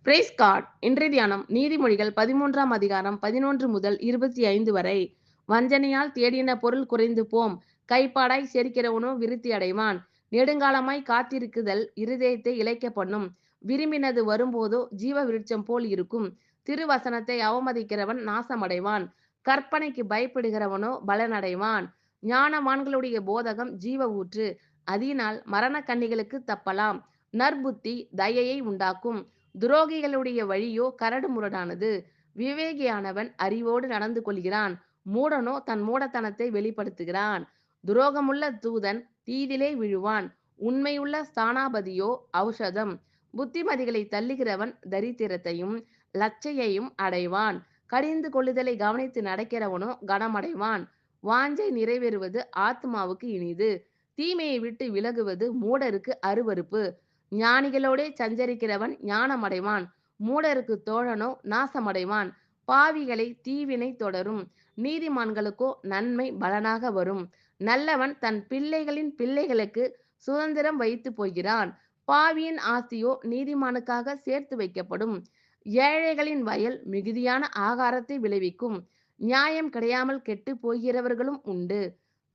Price God. இன்றைய தியானம் நீதிமொழிகள் 13ஆம் அதிகாரம் 11 முதல் 25 வரை. வஞ்சனையால் தேடின பொருள் குறைந்து போம், கைப்பாடாய் சேர்க்கிறவனோ விருத்தி அடைவான். நெடுங்காலமாய் காத்திருக்குதல் இருதயத்தை இளைக்க பண்ணும், விரும்பினது வரும்போதோ ஜீவ விருட்சம் போல் இருக்கும். திருவசனத்தை அவமதிக்கிறவன் நாசமடைவான், கற்பனைக்கு பயப்படுகிறவனோ பலனடைவான். ஞானவான்களுடைய போதகம் ஜீவ ஊற்று, அதனால் மரண கண்ணிகளுக்கு தப்பலாம். நற்புத்தி தயையை உண்டாக்கும், துரோகிகளுடைய வழியோ கரடு முரடானது. விவேகியானவன் அறிவோடு நடந்து கொள்கிறான், மூடனோ தன் மூடத்தனத்தை வெளிப்படுத்துகிறான். துரோகமுள்ள தூதன் தீதிலே விழுவான், உண்மையுள்ள ஸ்தானாபதியோ ஔஷதம். புத்திமதிகளை தள்ளுகிறவன் தரித்திரத்தையும் லச்சையையும் அடைவான், கடிந்து கொள்ளுதலை கவனித்து நடக்கிறவனோ கனமடைவான். வாஞ்சை நிறைவேறுவது ஆத்மாவுக்கு இனிது, தீமையை விட்டு விலகுவது மூடருக்கு அருவருப்பு. ஞானிகளோடே சஞ்சரிக்கிறவன் ஞானமடைவான், மூடருக்கு தோழனோ நாசமடைவான். பாவிகளை தீவினை தொடரும், நீதிமான்களுக்கோ நன்மை பலனாக வரும். நல்லவன் தன் பிள்ளைகளின் பிள்ளைகளுக்கு சுதந்திரம் வைத்து போகிறான், பாவியின் ஆஸ்தியோ நீதிமானுக்காக சேர்த்து வைக்கப்படும். ஏழைகளின் வயல் மிகுதியான ஆகாரத்தை விளைவிக்கும், நியாயம் கிடையாமல் கெட்டு போகிறவர்களும் உண்டு.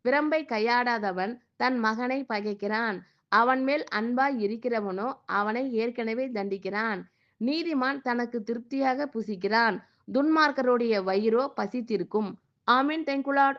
பிரம்பை கையாடாதவன் தன் மகனை பகைக்கிறான், அவன் மேல் அன்பாய் இருக்கிறவனோ அவனை ஏற்கனவே தண்டிக்கிறான். நீதிமான் தனக்கு திருப்தியாக புசிக்கிறான், துன்மார்க்கருடைய வயிறோ பசித்திருக்கும். ஆமீன். Thank you Lord.